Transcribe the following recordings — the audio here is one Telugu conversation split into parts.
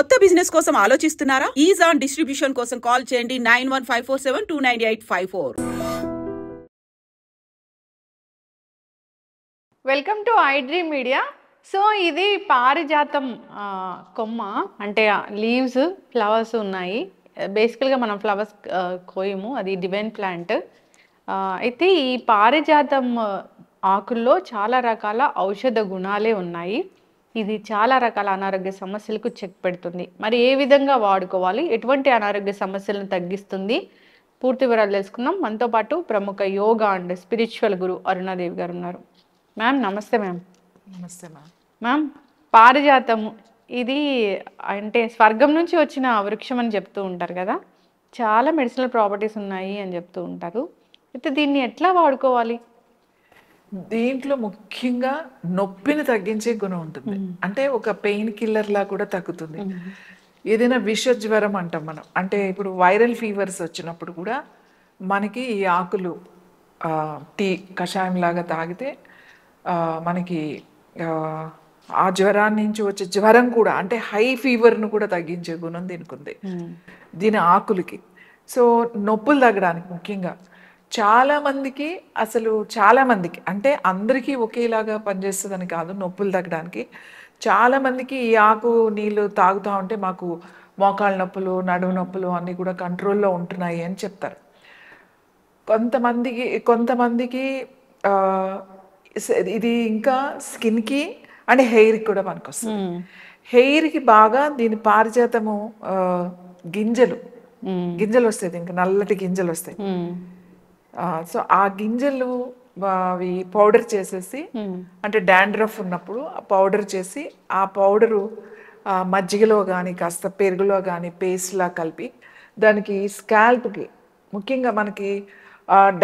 కొత్త బిజినెస్ కోసం ఆలోచిస్తున్నారా? ఈజ్ ఆన్ డిస్ట్రిబ్యూషన్ కోసం కాల్ చేయండి 9154729854. Welcome to iDream media. So ఇది పారిజాతం కొమ్మ, అంటే లీవ్స్ ఫ్లవర్స్ ఉన్నాయి. బేసికల్గా మనం ఫ్లవర్స్ కోయము, అది డివైన్ ప్లాంట్. అయితే ఈ పారిజాతం ఆకుల్లో చాలా రకాల ఔషధ గుణాలే ఉన్నాయి. ఇది చాలా రకాల అనారోగ్య సమస్యలకు చెక్ పెడుతుంది. మరి ఏ విధంగా వాడుకోవాలి, ఎటువంటి అనారోగ్య సమస్యలను తగ్గిస్తుంది, పూర్తి వివరాలు తెలుసుకుందాం. మనతో పాటు ప్రముఖ యోగా అండ్ స్పిరిచువల్ గురు అరుణాదేవి గారు ఉన్నారు. మ్యామ్ నమస్తే. మ్యామ్ నమస్తే మ్యామ్. మ్యామ్, పారిజాతము ఇది అంటే స్వర్గం నుంచి వచ్చిన వృక్షం అని చెప్తూ ఉంటారు కదా, చాలా మెడిసినల్ ప్రాపర్టీస్ ఉన్నాయి అని చెప్తూ ఉంటారు. అయితే దీన్ని ఎట్లా వాడుకోవాలి? దీంట్లో ముఖ్యంగా నొప్పిని తగ్గించే గుణం ఉంటుంది. అంటే ఒక పెయిన్ కిల్లర్ లా కూడా తగ్గుతుంది. ఏదైనా విష జ్వరం అంటాం మనం, అంటే ఇప్పుడు వైరల్ ఫీవర్స్ వచ్చినప్పుడు కూడా మనకి ఈ ఆకులు టీ కషాయం లాగా తాగితే మనకి ఆ జ్వరాన్ని నుంచి వచ్చే జ్వరం కూడా, అంటే హై ఫీవర్ను కూడా తగ్గించే గుణం దీనికి ఉంది, దీని ఆకులకి. సో నొప్పులు తగ్గడానికి ముఖ్యంగా చాలామందికి, అసలు చాలామందికి అంటే అందరికీ ఒకేలాగా పనిచేస్తుందని కాదు, నొప్పులు తగ్గడానికి చాలామందికి ఈ ఆకు నీళ్ళు తాగుతూ ఉంటే మాకు మోకాళ్ళ నొప్పులు, నడుము నొప్పులు అన్నీ కూడా కంట్రోల్లో ఉంటున్నాయి అని చెప్తారు. కొంతమందికి ఇది ఇంకా స్కిన్కి అండ్ హెయిర్కి కూడా పనికొస్తుంది. హెయిర్కి బాగా దీని పారిజాతము గింజలు వస్తాయి, దీనికి నల్లటి గింజలు వస్తాయి. సో ఆ గింజలు అవి పౌడర్ చేసేసి, అంటే డాండ్రఫ్ ఉన్నప్పుడు పౌడర్ చేసి, ఆ పౌడరు మజ్జిగలో కానీ కాస్త పెరుగులో కానీ పేస్ట్లా కలిపి దానికి స్కాల్ప్కి, ముఖ్యంగా మనకి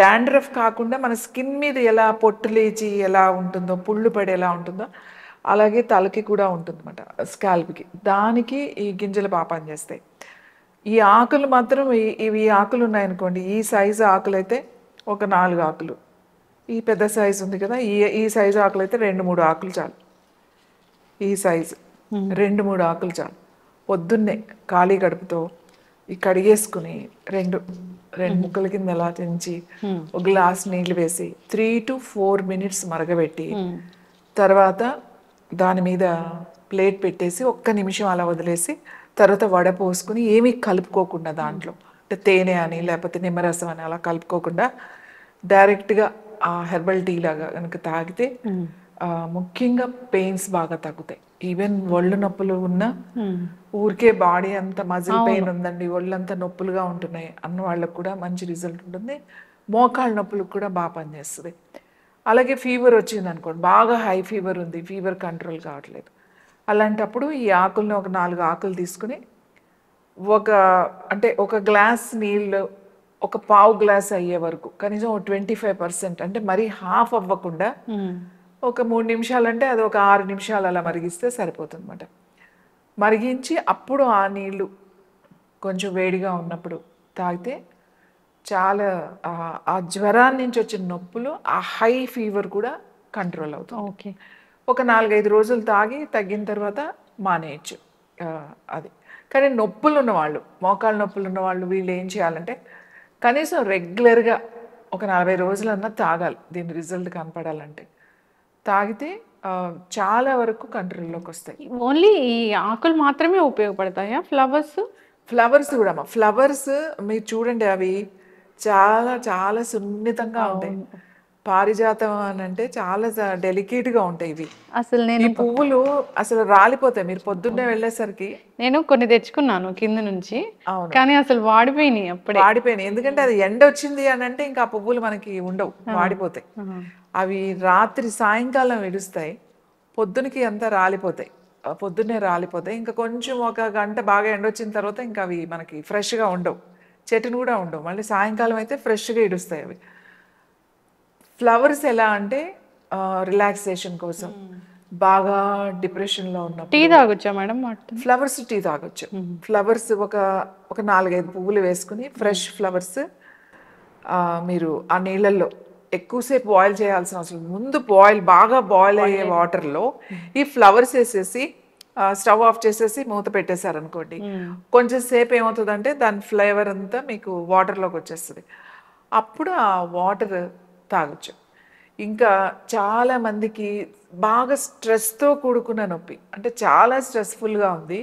డాండ్రఫ్ కాకుండా మన స్కిన్ మీద ఎలా పొట్టు లేచి ఎలా ఉంటుందో, పుళ్ళు పడి ఎలా ఉంటుందో అలాగే తలకి కూడా ఉంటుంది అన్నమాట, స్కాల్ప్కి. దానికి ఈ గింజలు బాగా పనిచేస్తాయి. ఈ ఆకులు మాత్రం ఇవి ఆకులు ఉన్నాయనుకోండి, ఈ సైజు ఆకులు అయితే ఒక 4 ఆకులు, ఈ పెద్ద సైజు ఉంది కదా, ఈ సైజు ఆకులు అయితే 2-3 ఆకులు చాలు. ఈ సైజు 2-3 ఆకులు చాలు. పొద్దున్నే ఖాళీ కడుపుతో ఈ కడిగేసుకుని రెండు ముక్కల కింద ఎలా తెంచి ఒక గ్లాస్ నీళ్ళు వేసి 3 to 4 minutes మరగబెట్టి, తర్వాత దాని మీద ప్లేట్ పెట్టేసి 1 నిమిషం అలా వదిలేసి, తర్వాత వడపోసుకుని ఏమీ కలుపుకోకుండా, దాంట్లో అంటే తేనె అని లేకపోతే నిమ్మరసం అని అలా కలుపుకోకుండా డైరెక్ట్గా ఆ హెర్బల్ టీ లాగా కనుక తాగితే ముఖ్యంగా పెయిన్స్ బాగా తగ్గుతాయి. ఈవెన్ ఒళ్ళు నొప్పులు ఉన్నా, ఊరికే బాడీ అంతా మజిల్ పెయిన్ ఉందండి, ఒళ్ళంతా నొప్పులుగా ఉంటున్నాయి అన్న వాళ్ళకు కూడా మంచి రిజల్ట్ ఉంటుంది. మోకాళ్ళ నొప్పులకు కూడా బాగా పనిచేస్తుంది. అలాగే ఫీవర్ వచ్చింది అనుకోండి, బాగా హై ఫీవర్ ఉంది, ఫీవర్ కంట్రోల్ కావట్లేదు, అలాంటప్పుడు ఈ ఆకుల్ని ఒక 4 ఆకులు తీసుకుని ఒక గ్లాస్ నీళ్ళు ఒక పావు గ్లాస్ అయ్యే వరకు, కనీసం 25%, అంటే మరీ హాఫ్ అవ్వకుండా ఒక 3 నిమిషాలు, అంటే అది ఒక 6 నిమిషాలు అలా మరిగిస్తే సరిపోతుంది అన్నమాట. మరిగించి అప్పుడు ఆ నీళ్ళు కొంచెం వేడిగా ఉన్నప్పుడు తాగితే చాలా ఆ జ్వరాన్ని నుంచి వచ్చిన నొప్పులు, ఆ హై ఫీవర్ కూడా కంట్రోల్ అవుతుంది. ఓకే, ఒక 4-5 రోజులు తాగి తగ్గిన తర్వాత మానేయచ్చు అది. కానీ నొప్పులు ఉన్నవాళ్ళు, మోకాళ్ళ నొప్పులు ఉన్నవాళ్ళు, వీళ్ళు ఏం చేయాలంటే కనీసం రెగ్యులర్గా ఒక 40 రోజులన్నా తాగాలి, దీని రిజల్ట్ కనపడాలంటే. తాగితే చాలా వరకు కంట్రోల్లోకి వస్తాయి. ఓన్లీ ఈ ఆకులు మాత్రమే ఉపయోగపడతాయా? ఫ్లవర్స్ కూడా ఫ్లవర్స్ మీరు చూడండి, అవి చాలా చాలా సున్నితంగా ఉంటాయి. పారిజాతం అని అంటే చాలా డెలికేట్గా ఉంటాయి ఇవి. అసలు ఈ పువ్వులు అసలు రాలిపోతాయి. మీరు పొద్దున్నే వెళ్ళేసరికి నేను కొన్ని తెచ్చుకున్నాను కింద నుంచి, కానీ అసలు వాడిపోయినాయి, అప్పుడే వాడిపోయినాయి. ఎందుకంటే అది ఎండ వచ్చింది అని అంటే ఇంకా ఆ పువ్వులు మనకి ఉండవు, వాడిపోతాయి. అవి రాత్రి సాయంకాలం విడుస్తాయి, పొద్దునకి అంతా రాలిపోతాయి, పొద్దున్నే రాలిపోతాయి. ఇంకా కొంచెం 1 గంట బాగా ఎండ వచ్చిన తర్వాత ఇంకా అవి మనకి ఫ్రెష్గా ఉండవు, చెట్టును కూడా ఉండవు. మళ్ళీ సాయంకాలం అయితే ఫ్రెష్గా ఇడుస్తాయి అవి. ఫ్లవర్స్ ఎలా అంటే రిలాక్సేషన్ కోసం, బాగా డిప్రెషన్లో ఉన్నప్పుడు టీ తాగొచ్చా మేడం? ఫ్లవర్స్ టీ తాగొచ్చు. ఫ్లవర్స్ ఒక 4-5 పువ్వులు వేసుకుని, ఫ్రెష్ ఫ్లవర్స్ మీరు ఆ నీళ్ళల్లో ఎక్కువసేపు బాయిల్ చేయాల్సిన అవసరం, ముందు బాగా బాయిల్ అయ్యే వాటర్లో ఈ ఫ్లవర్స్ వేసేసి స్టవ్ ఆఫ్ చేసేసి మూత పెట్టేశారనుకోండి, కొంచెం సేపు ఏమవుతుందంటే దాని ఫ్లేవర్ అంతా మీకు వాటర్లోకి వచ్చేస్తుంది. అప్పుడు ఆ వాటర్ తాగొచ్చు. ఇంకా చాలా మందికి బాగా స్ట్రెస్తో కూడుకున్న నొప్పి, అంటే చాలా స్ట్రెస్ఫుల్గా ఉంది,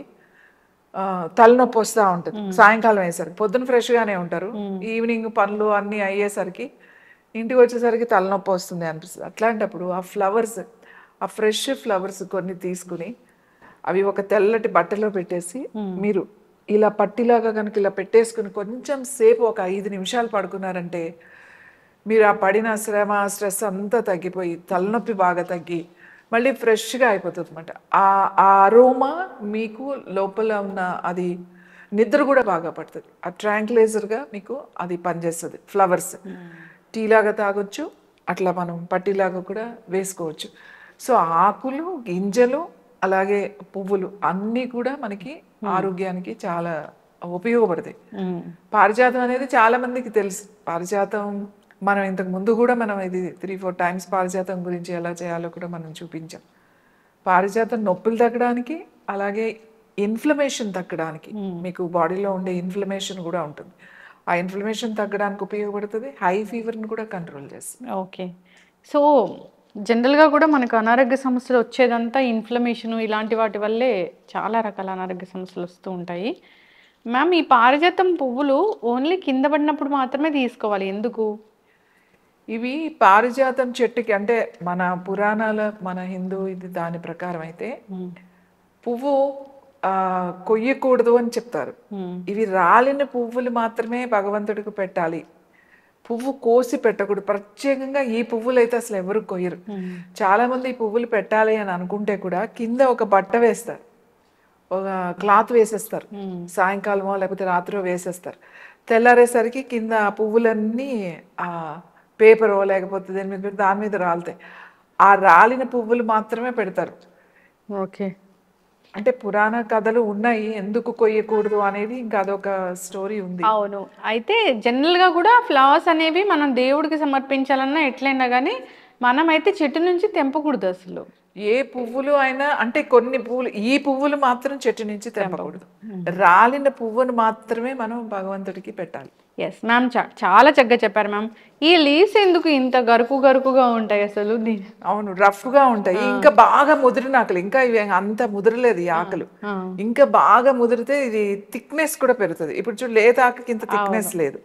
తలనొప్పి వస్తూ ఉంటుంది సాయంకాలం అయ్యేసరికి. పొద్దున ఫ్రెష్గానే ఉంటారు, ఈవినింగ్ పనులు అన్నీ అయ్యేసరికి ఇంటికి వచ్చేసరికి తలనొప్పి వస్తుంది అనిపిస్తుంది. అట్లాంటప్పుడు ఆ ఫ్లవర్స్, ఆ ఫ్రెష్ ఫ్లవర్స్ కొన్ని తీసుకుని అవి ఒక తెల్లటి బట్టలో పెట్టేసి మీరు ఇలా పట్టిలాగా కనుక ఇలా పెట్టేసుకుని కొంచెం సేపు ఒక 5 నిమిషాలు పడుకున్నారంటే మీరు ఆ పడిన శ్రమ స్ట్రెస్ అంతా తగ్గిపోయి తలనొప్పి బాగా తగ్గి మళ్ళీ ఫ్రెష్గా అయిపోతుంది అనమాట. ఆ అరోమా మీకు లోపల ఉన్న అది నిద్ర కూడా బాగా పడుతుంది. ఆ ట్రాంక్లైజర్గా మీకు అది పనిచేస్తుంది. ఫ్లవర్స్ టీలాగా తాగొచ్చు, అట్లా మనం పట్టిలాగా కూడా వేసుకోవచ్చు. సో ఆకులు, గింజలు, అలాగే పువ్వులు అన్నీ కూడా మనకి ఆరోగ్యానికి చాలా ఉపయోగపడతాయి. పారిజాతం అనేది చాలా మందికి తెలుసు. పారిజాతం మనం ఇంతకు ముందు కూడా మనం ఇది 3-4 టైమ్స్ పారిజాతం గురించి ఎలా చేయాలో కూడా మనం చూపించాం. పారిజాతం నొప్పులు తగ్గడానికి, అలాగే ఇన్ఫ్లమేషన్ తగ్గడానికి, మీకు బాడీలో ఉండే ఇన్ఫ్లమేషన్ కూడా ఉంటుంది, ఆ ఇన్ఫ్లమేషన్ తగ్గడానికి ఉపయోగపడుతుంది. హై ఫీవర్ని కూడా కంట్రోల్ చేస్తుంది. ఓకే. సో జనరల్గా కూడా మనకు అనారోగ్య సమస్యలు వచ్చేదంతా ఇన్ఫ్లమేషన్ ఇలాంటి వాటి వల్లే చాలా రకాల అనారోగ్య సమస్యలు వస్తూ ఉంటాయి. మ్యామ్, ఈ పారిజాతం పువ్వులు ఓన్లీ కింద పడినప్పుడు మాత్రమే తీసుకోవాలి, ఎందుకు? ఇవి పారిజాతం చెట్టుకి, అంటే మన పురాణాల, మన హిందూ ఇది దాని ప్రకారం అయితే పువ్వు కొయ్యకూడదు అని చెప్తారు. ఇవి రాలిన పువ్వులు మాత్రమే భగవంతుడికి పెట్టాలి, పువ్వు కోసి పెట్టకూడదు. ప్రత్యేకంగా ఈ పువ్వులు అయితే అసలు ఎవరు కొయ్యరు. చాలా మంది ఈ పువ్వులు పెట్టాలి అని అనుకుంటే కూడా కింద ఒక బట్ట వేస్తారు, ఒక క్లాత్ వేసేస్తారు, సాయంకాలమో లేకపోతే రాత్రో వేసేస్తారు. తెల్లారేసరికి కింద ఆ పువ్వులన్నీ ఆ పేపరో లేకపోతే దాని మీద రాలుతాయి. ఆ రాలిన పువ్వులు మాత్రమే పెడతారు. ఓకే. అంటే పురాణ కథలు ఉన్నాయి ఎందుకు కొయ్యకూడదు అనేది, ఇంకా అదొక స్టోరీ ఉంది. అవును. అయితే జనరల్గా కూడా ఫ్లవర్స్ అనేవి మనం దేవుడికి సమర్పించాలన్నా ఎట్లయినా కానీ మనమైతే చెట్టు నుంచి తెంపకూడదు అసలు. ఏ పువ్వులు అయినా, అంటే కొన్ని పువ్వులు, ఈ పువ్వులు మాత్రం చెట్టు నుంచి తెంపకూడదు, రాలిన పువ్వును మాత్రమే మనం భగవంతుడికి పెట్టాలి. ఎస్ మ్యామ్, చాలా చక్కగా చెప్పారు మ్యామ్. ఈ లీవ్స్ ఎందుకు ఇంత గరుకుగా ఉంటాయి అసలు? అవును, రఫ్గా ఉంటాయి. ఇంకా బాగా ముదిరిన ఆకులు, ఇంకా ఇవి అంత ముదిరలేదు ఈ ఆకులు, ఇంకా బాగా ముదిరితే ఇది థిక్నెస్ కూడా పెరుగుతుంది. ఇప్పుడు చూడు, లేత ఆకుకి ఇంత థిక్నెస్ లేదు,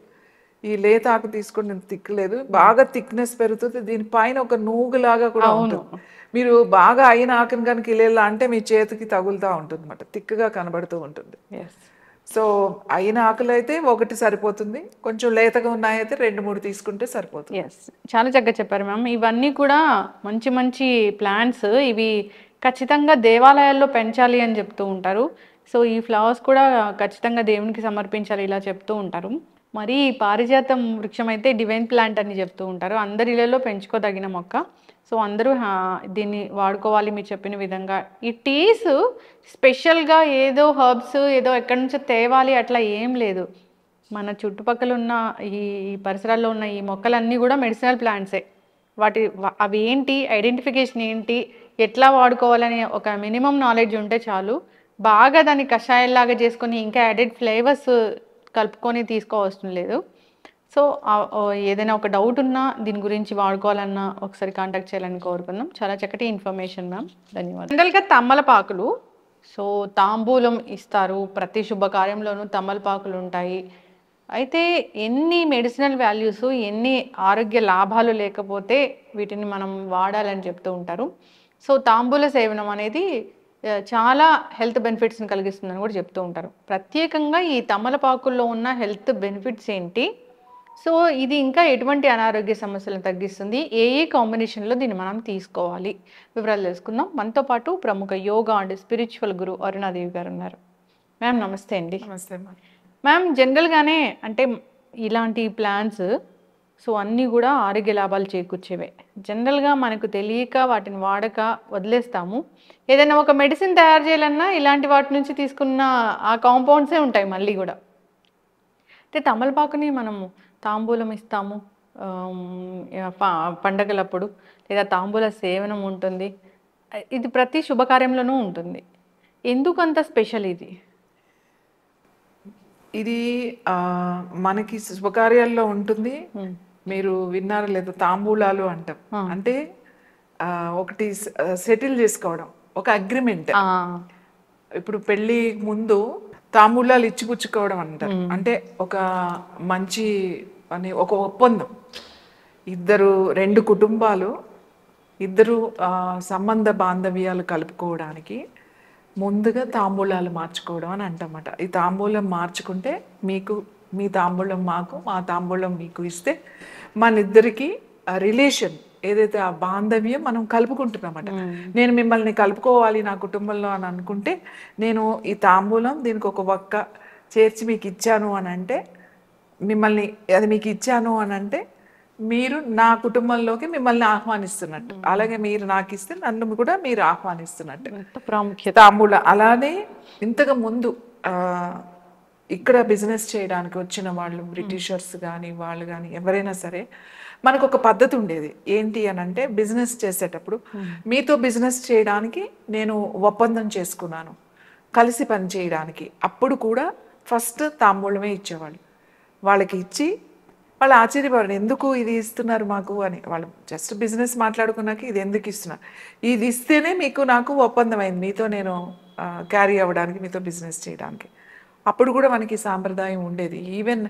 ఈ లేత ఆకు తీసుకుని థిక్ లేదు, బాగా థిక్నెస్ పెరుగుతుంది. దీనిపైన ఒక నూగులాగా కూడా ఉంటుంది. మీరు బాగా అయిన ఆకుని కనుక ఇలా అంటే మీ చేతికి తగులుతూ ఉంటుంది అన్నమాట, థిక్గా కనబడుతూ ఉంటుంది. సో అయిన ఆకులు అయితే ఒకటి సరిపోతుంది, కొంచెం లేతగా ఉన్నాయైతే 2-3 తీసుకుంటే సరిపోతుంది. ఎస్, చాలా చక్కగా చెప్పారు మ్యామ్. ఇవన్నీ కూడా మంచి మంచి ప్లాంట్స్, ఇవి ఖచ్చితంగా దేవాలయాల్లో పెంచాలి అని చెప్తూ ఉంటారు. సో ఈ ఫ్లవర్స్ కూడా ఖచ్చితంగా దేవునికి సమర్పించాలి ఇలా చెప్తూ ఉంటారు. మరి పారిజాతం వృక్షం అయితే డివైన్ ప్లాంట్ అని చెప్తూ ఉంటారు, అందరి ఇళ్లలో పెంచుకోదగిన మొక్క. సో అందరూ దీన్ని వాడుకోవాలి మీరు చెప్పిన విధంగా. ఈ టీస్ స్పెషల్గా ఏదో హర్బ్స్ ఏదో ఎక్కడి నుంచో తేవాలి అట్లా ఏం లేదు. మన చుట్టుపక్కల ఉన్న ఈ పరిసరాల్లో ఉన్న ఈ మొక్కలన్నీ కూడా మెడిసినల్ ప్లాంట్సే. అవి ఏంటి, ఐడెంటిఫికేషన్ ఏంటి, ఎట్లా వాడుకోవాలని ఒక మినిమం నాలెడ్జ్ ఉంటే చాలు. బాగా దాన్ని కషాయంలాగా చేసుకొని ఇంకా యాడెడ్ ఫ్లేవర్స్ కలుపుకొని తీసుకోవడం లేదు. సో ఏదైనా ఒక డౌట్ ఉన్నా దీని గురించి వాడుకోవాలన్నా ఒకసారి కాంటాక్ట్ చేయాలని కోరుకుందాం. చాలా చక్కటి ఇన్ఫర్మేషన్ మ్యామ్, ధన్యవాదాలు. జనరల్గా తమలపాకులు, సో తాంబూలం ఇస్తారు, ప్రతి శుభకార్యంలోనూ తమలపాకులు ఉంటాయి. అయితే ఎన్ని మెడిసినల్ వాల్యూస్, ఎన్ని ఆరోగ్య లాభాలు లేకపోతే వీటిని మనం వాడాలని చెప్తూ ఉంటారు. సో తాంబూల సేవనం అనేది చాలా హెల్త్ బెనిఫిట్స్ని కలిగిస్తుందని కూడా చెప్తూ ఉంటారు. ప్రత్యేకంగా ఈ తమలపాకుల్లో ఉన్న హెల్త్ బెనిఫిట్స్ ఏంటి, సో ఇది ఇంకా ఎటువంటి అనారోగ్య సమస్యలను తగ్గిస్తుంది, ఏ కాంబినేషన్లో దీన్ని మనం తీసుకోవాలి, వివరాలు తెలుసుకుందాం. మనతో పాటు ప్రముఖ యోగా అండ్ స్పిరిచువల్ గురు అరుణాదేవి గారు ఉన్నారు. మ్యామ్ నమస్తే అండి. నమస్తే మ్యామ్. జనరల్గానే అంటే ఇలాంటి ప్లాన్స్ సో అన్నీ కూడా ఆరోగ్య లాభాలు చేకూర్చేవే. జనరల్గా మనకు తెలియక వాటిని వాడక వదిలేస్తాము. ఏదైనా ఒక మెడిసిన్ తయారు చేయాలన్నా ఇలాంటి వాటి నుంచి తీసుకున్న ఆ కాంపౌండ్సే ఉంటాయి మళ్ళీ కూడా. అయితే తమలపాకుని మనము తాంబూలం ఇస్తాము పండగలప్పుడు, లేదా తాంబూల సేవనం ఉంటుంది, ఇది ప్రతి శుభకార్యంలోనూ ఉంటుంది. ఎందుకంత స్పెషల్ ఇది? ఇది మనకి శుభకార్యాల్లో ఉంటుంది. మీరు విన్నారో లేదో, తాంబూలాలు అంటాం. అంటే ఒకటి సెటిల్ చేసుకోవడం, ఒక అగ్రిమెంట్. ఇప్పుడు పెళ్ళి ముందు తాంబూలాలు ఇచ్చిపుచ్చుకోవడం అంటారు. అంటే ఒక మంచి అని ఒక ఒప్పందం. రెండు కుటుంబాలు ఇద్దరు సంబంధ బాంధవ్యాలు కలుపుకోవడానికి ముందుగా తాంబూలాలు మార్చుకోవడం అని అంటమాట. ఈ తాంబూలం మార్చుకుంటే మీకు మీ తాంబూలం మాకు, మా తాంబూలం మీకు ఇస్తే మన ఇద్దరికి రిలేషన్ ఏదైతే ఆ బాంధవ్యం మనం కలుపుకుంటున్నామట. నేను మిమ్మల్ని కలుపుకోవాలి నా కుటుంబంలో అని అనుకుంటే నేను ఈ తాంబూలం దీనికి ఒక వక్క చేర్చి మీకు ఇచ్చాను అని అంటే, మిమ్మల్ని అది మీకు ఇచ్చాను అని అంటే మీరు నా కుటుంబంలోకి మిమ్మల్ని ఆహ్వానిస్తున్నట్టు, అలాగే మీరు నాకు ఇస్తే నన్ను కూడా మీరు ఆహ్వానిస్తున్నట్టు ప్రాముఖ్యత తాంబూలం. అలానే ఇంతకు ముందు ఇక్కడ బిజినెస్ చేయడానికి వచ్చిన వాళ్ళు, బ్రిటిషర్స్ కానీ వాళ్ళు కానీ ఎవరైనా సరే, మనకు ఒక పద్ధతి ఉండేది. ఏంటి అని అంటే, బిజినెస్ చేసేటప్పుడు మీతో బిజినెస్ చేయడానికి నేను ఒప్పందం చేసుకున్నాను, కలిసి పని చేయడానికి. అప్పుడు కూడా ఫస్ట్ తాంబూలమే ఇచ్చేవాళ్ళు. వాళ్ళకి ఇచ్చి వాళ్ళు ఆశ్చర్యపడారు, ఎందుకు ఇది ఇస్తున్నారు మాకు అని. వాళ్ళు జస్ట్ బిజినెస్ మాట్లాడుకున్నాక ఇది ఎందుకు ఇస్తున్నారు, ఇది ఇస్తేనే మీకు నాకు ఒప్పందం అయింది మీతో నేను క్యారీ అవ్వడానికి, మీతో బిజినెస్ చేయడానికి. అప్పుడు కూడా మనకి సాంప్రదాయం ఉండేది. ఈవెన్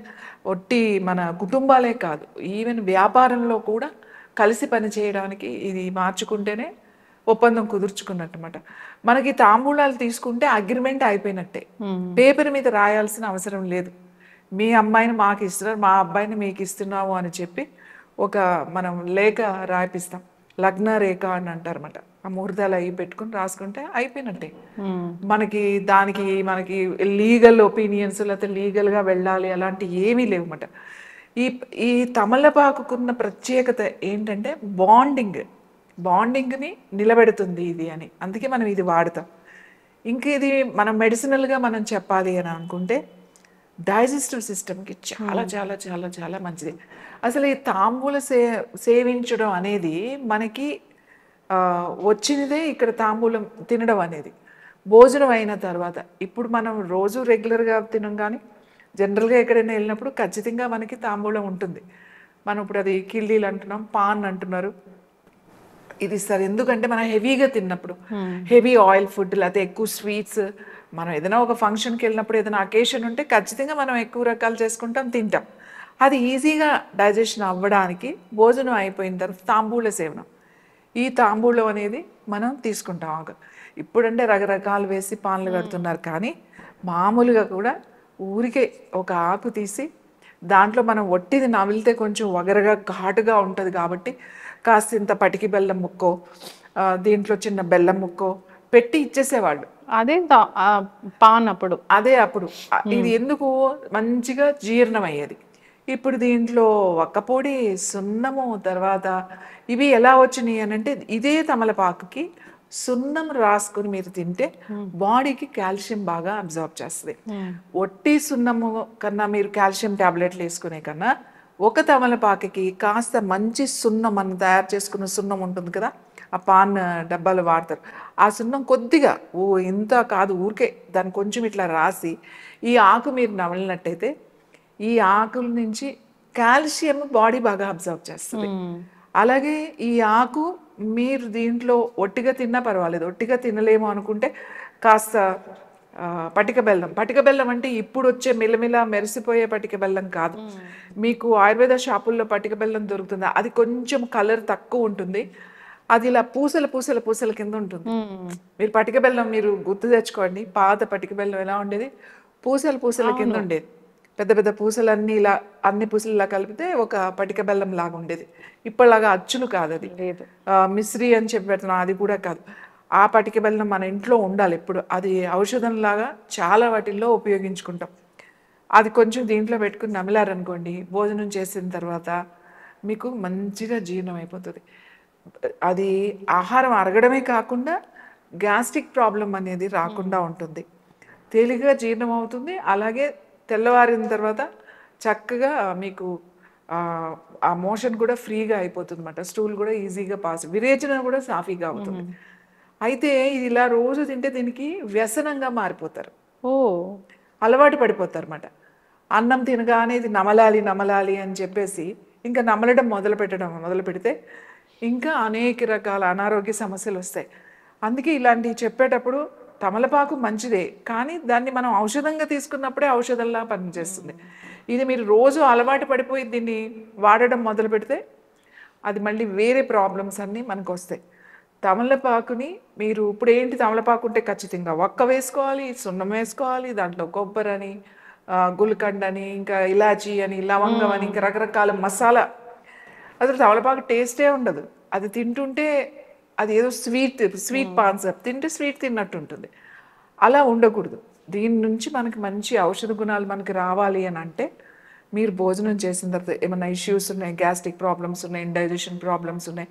ఒట్టి మన కుటుంబాలే కాదు, ఈవెన్ వ్యాపారంలో కూడా కలిసి పని చేయడానికి ఇది మార్చుకుంటేనే ఒప్పందం కుదుర్చుకున్నట్టమాట. మనకి తాంబూలాలు తీసుకుంటే అగ్రిమెంట్ అయిపోయినట్టే, పేపర్ మీద రాయాల్సిన అవసరం లేదు. మీ అమ్మాయిని మాకు ఇస్తున్నారు, మా అబ్బాయిని మీకు ఇస్తున్నాము అని చెప్పి ఒక మనం లేఖ రాయిపిస్తాం, లగ్న రేఖ అని అంటారన్నమాట. ఆ ముహూర్తాలు అవి పెట్టుకుని రాసుకుంటే అయిపోయినట్టే. మనకి దానికి మనకి లీగల్ ఒపీనియన్స్ లేకపోతే లీగల్గా వెళ్ళాలి అలాంటి ఏమీ లేవు అన్నమాట. ఈ తమలపాకుకున్న ప్రత్యేకత ఏంటంటే బాండింగ్ని నిలబెడుతుంది ఇది అని, అందుకే మనం ఇది వాడతాం. ఇంక ఇది మనం మెడిసినల్గా మనం చెప్పాలి అని అనుకుంటే డైజెస్టివ్ సిస్టమ్కి చాలా చాలా చాలా చాలా మంచిది. అసలు ఈ తాంబూల సేవించడం అనేది మనకి వచ్చినదే ఇక్కడ తాంబూలం తినడం అనేది. భోజనం అయిన తర్వాత, ఇప్పుడు మనం రోజు రెగ్యులర్గా తినం కానీ జనరల్గా ఎక్కడైనా వెళ్ళినప్పుడు ఖచ్చితంగా మనకి తాంబూలం ఉంటుంది. మనం ఇప్పుడు అది కిల్లీలు అంటున్నాం, పాన్ అంటున్నారు, ఇది ఇస్తారు. ఎందుకంటే మనం హెవీగా తిన్నప్పుడు, హెవీ ఆయిల్ ఫుడ్ లేకపోతే ఎక్కువ స్వీట్స్, మనం ఏదైనా ఒక ఫంక్షన్కి వెళ్ళినప్పుడు ఏదైనా అకేషన్ ఉంటే ఖచ్చితంగా మనం ఎక్కువ రకాలు చేసుకుంటాం, తింటాం. అది ఈజీగా డైజెషన్ అవ్వడానికి భోజనం అయిపోయిన తర్వాత తాంబూల సేవనం, ఈ తాంబూలం అనేది మనం తీసుకుంటాం. ఇప్పుడంటే రకరకాలు వేసి పాన్లు కడుతున్నారు, కానీ మామూలుగా కూడా ఊరికే ఒక ఆకు తీసి దాంట్లో మనం ఒట్టిది నమిలితే కొంచెం వగరగా ఘాటుగా ఉంటుంది కాబట్టి కాస్తంత పటికి బెల్లం ముక్కో దీంట్లో చిన్న బెల్లం ముక్కో పెట్టి ఇచ్చేసేవాళ్ళు. అదే పాన్ అప్పుడు ఇది ఎందుకు మంచిగా జీర్ణం అయ్యేది. ఇప్పుడు దీంట్లో ఒక్కపొడి, సున్నము, తర్వాత ఇవి ఎలా వచ్చినాయి అని అంటే, ఇదే తమలపాకుకి సున్నం రాసుకుని మీరు తింటే బాడీకి కాల్షియం బాగా అబ్జర్వ్ చేస్తుంది. ఒట్టి సున్నము కన్నా మీరు కాల్షియం టాబ్లెట్లు వేసుకునే కన్నా ఒక తమలపాకుకి కాస్త మంచి సున్నం, మనం తయారు చేసుకున్న సున్నం ఉంటుంది కదా, ఆ పాన్ డబ్బాలు వాడతారు, ఆ సున్నం కొద్దిగా ఇంత కాదు ఊరికే దాన్ని కొంచెం ఇట్లా రాసి ఈ ఆకు మీరు నమిలినట్టయితే ఈ ఆకుల నుంచి కాల్షియం బాడీ బాగా అబ్జర్వ్ చేస్తుంది. అలాగే ఈ ఆకు మీరు దీంట్లో ఒట్టిగా తిన్నా పర్వాలేదు, ఒట్టిగా తినలేము అనుకుంటే కాస్త పటిక బెల్లం అంటే ఇప్పుడు వచ్చే మిలమిల మెరిసిపోయే పటిక బెల్లం కాదు, మీకు ఆయుర్వేద షాపుల్లో పటిక బెల్లం దొరుకుతుంది. అది కొంచెం కలర్ తక్కువ ఉంటుంది, అది ఇలా పూసల కింద ఉంటుంది. మీరు పటిక బెల్లం మీరు గుర్తు తెచ్చుకోండి, పాత పటిక బెల్లం ఎలా ఉండేది, పూసల కింద ఉండేది. పెద్ద పెద్ద పూసలన్నీ ఇలా అన్ని పూసలు ఇలా కలిపితే ఒక పటిక బెల్లం లాగా ఉండేది. ఇప్పటిలాగా అచ్చులు కాదు, అది మిశ్రీ అని చెప్పి పెడుతున్నాం, అది కూడా కాదు. ఆ పటిక బెల్లం మన ఇంట్లో ఉండాలి ఎప్పుడు. అది ఔషధంలాగా చాలా వాటిల్లో ఉపయోగించుకుంటాం. అది కొంచెం దీంట్లో పెట్టుకుని నమిలారనుకోండి, భోజనం చేసిన తర్వాత మీకు మంచిగా జీర్ణం అయిపోతుంది. అది ఆహారం అరగడమే కాకుండా గ్యాస్ట్రిక్ ప్రాబ్లం అనేది రాకుండా ఉంటుంది, తేలిగ్గా జీర్ణం అవుతుంది. అలాగే తెల్లవారిన తర్వాత చక్కగా మీకు ఆ మోషన్ కూడా ఫ్రీగా అయిపోతుంది అన్నమాట, స్టూల్ కూడా ఈజీగా పాస్, విరేచన కూడా సాఫీగా అవుతుంది. అయితే ఇది ఇలా రోజు తింటే దీనికి వ్యసనంగా మారిపోతారు, ఓ అలవాటు పడిపోతారు అన్నమాట. అన్నం తినగానే ఇది నమలాలి నమలాలి అని చెప్పేసి ఇంకా నమలడం మొదలు పెడితే ఇంకా అనేక రకాల అనారోగ్య సమస్యలు వస్తాయి. అందుకే ఇలాంటివి చెప్పేటప్పుడు తమలపాకు మంచిదే, కానీ దాన్ని మనం ఔషధంగా తీసుకున్నప్పుడే ఔషధంలా పనిచేస్తుంది. ఇది మీరు రోజు అలవాటు పడిపోయి దీన్ని వాడడం మొదలు పెడితే అది మళ్ళీ వేరే ప్రాబ్లమ్స్ అన్నీ మనకు వస్తాయి. తమలపాకుని మీరు ఇప్పుడు ఏంటి, తమలపాకు ఉంటే ఖచ్చితంగా ఒక్క వేసుకోవాలి, సున్నం వేసుకోవాలి, దాంట్లో కొబ్బరి అని, గుల్కండ్ అని, ఇంకా ఇలాచీ అని, లవంగం అని, ఇంకా రకరకాల మసాలా. అసలు తమలపాకు టేస్టే ఉండదు. అది తింటుంటే అది ఏదో స్వీట్ కాన్సెప్ట్, తింటే స్వీట్ తిన్నట్టు ఉంటుంది. అలా ఉండకూడదు. దీని నుంచి మనకి మంచి ఔషధ గుణాలు మనకి రావాలి అని అంటే మీరు భోజనం చేసిన తర్వాత ఏమైనా ఇష్యూస్ ఉన్నాయి, గ్యాస్ట్రిక్ ప్రాబ్లమ్స్ ఉన్నాయి, ఇండైజెషన్ ప్రాబ్లమ్స్ ఉన్నాయి,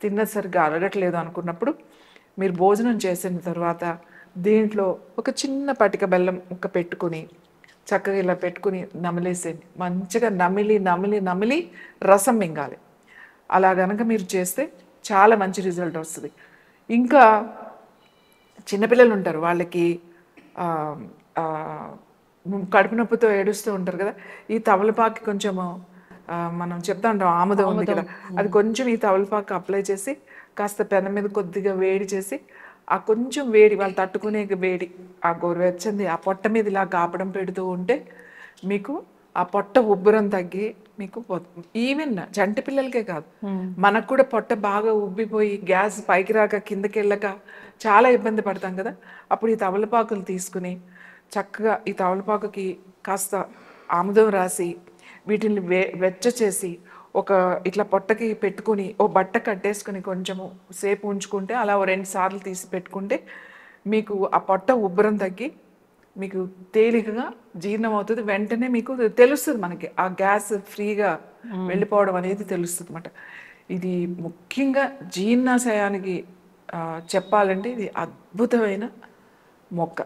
తిన్నది సరిగ్గా అరగట్లేదు అనుకున్నప్పుడు మీరు భోజనం చేసిన తర్వాత దీంట్లో ఒక చిన్న పటిక బెల్లం ముక్క పెట్టుకుని చక్కగా ఇలా పెట్టుకుని నమిలేసేయండి. మంచిగా నమిలి నమిలి నమిలి రసం మింగాలి. అలా కనుక మీరు చేస్తే చాలా మంచి రిజల్ట్ వస్తుంది. ఇంకా చిన్నపిల్లలు ఉంటారు, వాళ్ళకి కడుపు నొప్పితో ఏడుస్తూ ఉంటారు కదా, ఈ తమలపాకు కొంచెము మనం చెప్తా ఉంటాం ఆముదం ఉంది కదా, అది కొంచెం ఈ తమలపాకు అప్లై చేసి కాస్త పెనం మీద కొద్దిగా వేడి చేసి ఆ కొంచెం వేడి వాళ్ళు తట్టుకునే వేడి ఆ గోరువెచ్చంది ఆ పొట్ట మీద ఇలా కాపడం పెడుతూ ఉంటే మీకు ఆ పొట్ట ఉబ్బరం తగ్గి మీకు ఈవెన్ చంటి పిల్లలకే కాదు మనకు కూడా పొట్ట బాగా ఉబ్బిపోయి గ్యాస్ పైకి రాక కిందకి వెళ్ళక చాలా ఇబ్బంది పడతాం కదా, అప్పుడు ఈ తమలపాకులు తీసుకుని చక్కగా ఈ తమలపాకుకి కాస్త ఆముదం రాసి వీటిని వెచ్చ చేసి ఒక ఇట్లా పొట్టకి పెట్టుకుని ఓ బట్ట కట్టేసుకుని కొంచెము సేపు ఉంచుకుంటే అలా 2 సార్లు తీసి పెట్టుకుంటే మీకు ఆ పొట్ట ఉబ్బరం తగ్గి మీకు తేలికగా జీర్ణం అవుతుంది. వెంటనే మీకు తెలుస్తుంది, మనకి ఆ గ్యాస్ ఫ్రీగా వెళ్ళిపోవడం అనేది తెలుస్తుంది అన్నమాట. ఇది ముఖ్యంగా జీర్ణాశయానికి చెప్పాలంటే ఇది అద్భుతమైన మొక్క.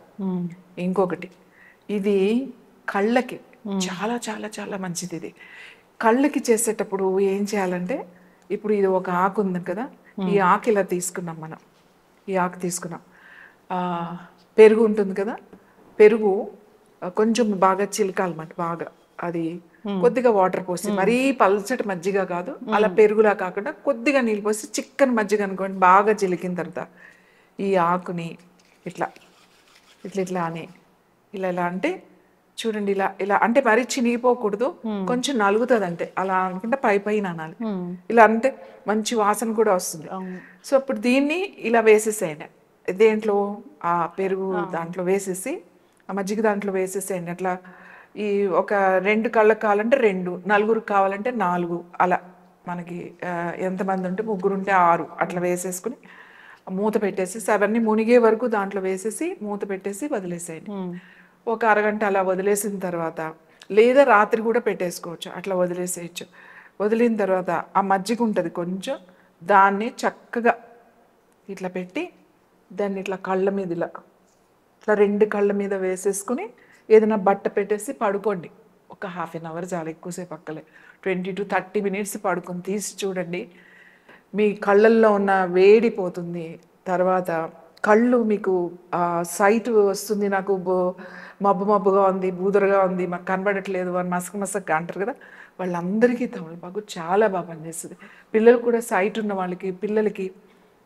ఇంకొకటి ఇది కళ్ళకి చాలా చాలా చాలా మంచిది. ఇది కళ్ళకి చేసేటప్పుడు ఏం చేయాలంటే ఇప్పుడు ఇది ఒక ఆకు ఉంది కదా, ఈ ఆకు ఇలా తీసుకున్నాం మనం, ఈ ఆకు తీసుకున్నాం, పెరుగు ఉంటుంది కదా, పెరుగు కొంచెం బాగా చిలకాలన్నమాట, బాగా అది కొద్దిగా వాటర్ పోసి, మరీ పల్చటి మజ్జిగ కాదు, అలా పెరుగులా కాకుండా కొద్దిగా నీళ్ళు పోసి చిక్కని మజ్జిగ అనుకోండి, బాగా చిలికిన తర్వాత ఈ ఆకుని ఇట్లా ఇట్లా ఇట్లా అని ఇలా ఇలా అంటే చూడండి, ఇలా ఇలా అంటే మరీ చినిగిపోకూడదు, కొంచెం నలుగుతుంది అంటే అలా అనుకుంటే పైన అనాలి. ఇలా అంటే మంచి వాసన కూడా వస్తుంది. సో అప్పుడు దీన్ని ఇలా వేసేసేయండి, దేంట్లో ఆ పెరుగు దాంట్లో వేసేసి ఆ మజ్జిగ దాంట్లో వేసేసేయండి. అట్లా ఈ ఒక 2 కళ్ళకు కావాలంటే 2, 4 కావాలంటే 4, అలా మనకి ఎంతమంది ఉంటే 3 ఉంటే 6 అట్లా వేసేసుకుని మూత పెట్టేసి అవన్నీ మునిగే వరకు దాంట్లో వేసేసి మూత పెట్టేసి వదిలేసేయండి. ఒక అరగంట అలా వదిలేసిన తర్వాత, లేదా రాత్రి కూడా పెట్టేసుకోవచ్చు, అట్లా వదిలేసేయచ్చు. వదిలిన తర్వాత ఆ మజ్జిగ ఉంటుంది కొంచెం, దాన్ని చక్కగా ఇట్లా పెట్టి దాన్ని ఇట్లా కళ్ళ మీద ఇలా ఇట్లా 2 కళ్ళ మీద వేసేసుకుని ఏదైనా బట్ట పెట్టేసి పడుకోండి. ఒక ½ an hour చాలా, ఎక్కువసేపు అక్కలే, 20 to 30 minutes పడుకొని తీసి చూడండి, మీ కళ్ళల్లో ఉన్న వేడి పోతుంది. తర్వాత కళ్ళు మీకు సైట్ వస్తుంది, నాకు మబ్బుగా ఉంది, బూదరగా ఉంది, మాకు కనబడట్లేదు అని మసకగా అంటారు కదా, వాళ్ళందరికీ తమలపాకు చాలా బాగా పనిచేస్తుంది. పిల్లలు కూడా సైట్ ఉన్న వాళ్ళకి, పిల్లలకి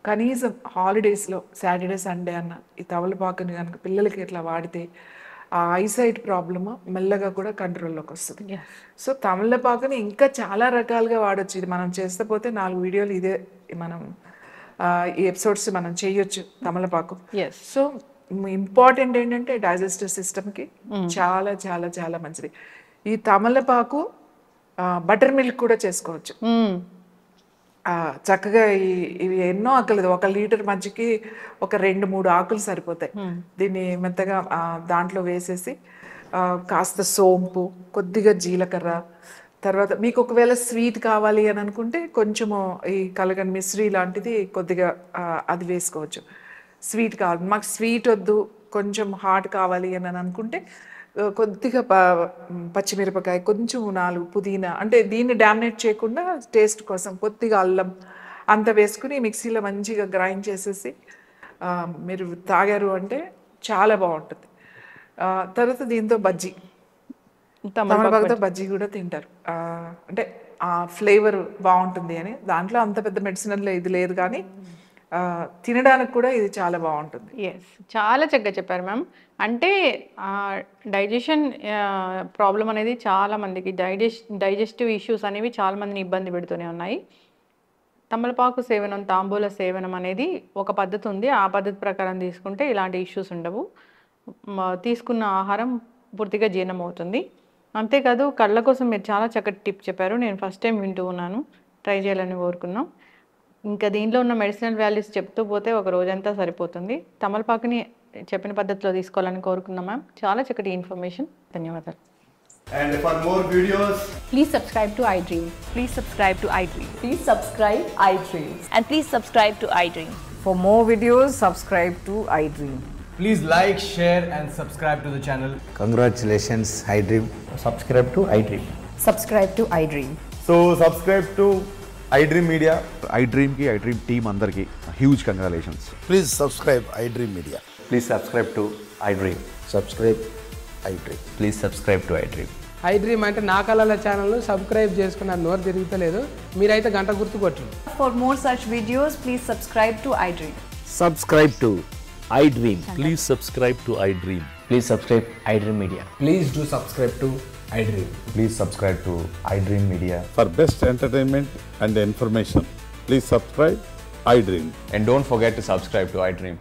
కనీసం హాలిడేస్లో సాటర్డే సండే అన్న ఈ తమలపాకుని కనుక పిల్లలకి ఇట్లా వాడితే ఆ ఐసైట్ ప్రాబ్లమ్ మెల్లగా కూడా కంట్రోల్లోకి వస్తుంది. సో తమలపాకుని ఇంకా చాలా రకాలుగా వాడచ్చు. ఇది మనం చేస్తే పోతే 4 వీడియోలు ఇదే మనం ఈ ఎపిసోడ్స్ మనం చేయొచ్చు తమలపాకు. సో ఇంపార్టెంట్ ఏంటంటే డైజెస్టివ్ సిస్టమ్కి చాలా చాలా చాలా మంచిది. ఈ తమలపాకు బటర్ మిల్క్ కూడా చేసుకోవచ్చు చక్కగా. ఇవి ఎన్నో ఆకులు, 1 లీటర్ మజ్జిగకి ఒక 2-3 ఆకులు సరిపోతాయి. దీన్ని మెత్తగా దాంట్లో వేసేసి కాస్త సోంపు, కొద్దిగా జీలకర్ర, తర్వాత మీకు ఒకవేళ స్వీట్ కావాలి అని అనుకుంటే కొంచెము ఈ కలగన్ మిశ్రీ లాంటిది కొద్దిగా అది వేసుకోవచ్చు. స్వీట్ కావాలి, మాకు స్వీట్ వద్దు కొంచెం హాట్ కావాలి అని అనుకుంటే కొద్దిగా పచ్చిమిరపకాయ, కొంచెం 4 పుదీనా, అంటే దీన్ని డామినేట్ చేయకుండా టేస్ట్ కోసం కొద్దిగా అల్లం అంత వేసుకుని మిక్సీలో మంచిగా గ్రైండ్ చేసేసి మీరు తాగారు అంటే చాలా బాగుంటుంది. తర్వాత దీంతో బజ్జీ, తమలపాకుతో బజ్జీ కూడా తింటారు. అంటే ఆ ఫ్లేవర్ బాగుంటుంది అని. దాంట్లో అంత పెద్ద మెడిసినల్ ఇది లేదు, కానీ తినడానికి కూడా ఇది చాలా బాగుంటుంది. ఎస్, చాలా చక్కగా చెప్పారు మ్యామ్. అంటే డైజెషన్ ప్రాబ్లం అనేది చాలా మందికి, డైజెస్టివ్ ఇష్యూస్ అనేవి చాలా మందిని ఇబ్బంది పెడుతూనే ఉన్నాయి. తమలపాకు సేవనం, తాంబూల సేవనం అనేది ఒక పద్ధతి ఉంది. ఆ పద్ధతి ప్రకారం తీసుకుంటే ఇలాంటి ఇష్యూస్ ఉండవు. తీసుకున్న ఆహారం పూర్తిగా జీర్ణం అవుతుంది. అంతేకాదు, కళ్ళ కోసం మీరు చాలా చక్కటి టిప్ చెప్పారు. నేను ఫస్ట్ టైం వింటూ ఉన్నాను, ట్రై చేయాలని కోరుకున్నాం. ఇంకా దీంట్లో ఉన్న మెడిసినల్ వాల్యూస్ చెప్తూ పోతే ఒక రోజంతా సరిపోతుంది. తమలపాకుని చెప్పిన పద్ధతిలో తీసుకోవాలని కోరుకున్నాం మ్యామ్. చాలా చక్కటి ఇన్ఫర్మేషన్, ధన్యవాదాలు. And for more videos, Please subscribe to iDream. Please subscribe to iDream. Please subscribe iDream. And please subscribe to iDream. For more videos, subscribe to iDream. please like, share and subscribe to the channel. Congratulations, iDream. Subscribe to iDream. Subscribe to iDream. So subscribe to iDream Media. iDream ki iDream team andarki huge congratulations. Please subscribe iDream Media. Please subscribe to iDream. Subscribe iDream. Please subscribe to iDream. iDream అంటే నా కళల ఛానల్ సబ్స్క్రైబ్ చేసుకున్నారు, నోరు తిరుగుతలేదు. మీరైతే గంట గుర్తు కొట్టండి. For more such videos, please subscribe to iDream. Subscribe to iDream. Please subscribe to iDream. Please subscribe iDream Media. Please do subscribe to iDream. Please subscribe to iDream Media. For best entertainment and information, please subscribe iDream. And don't forget to subscribe to iDream.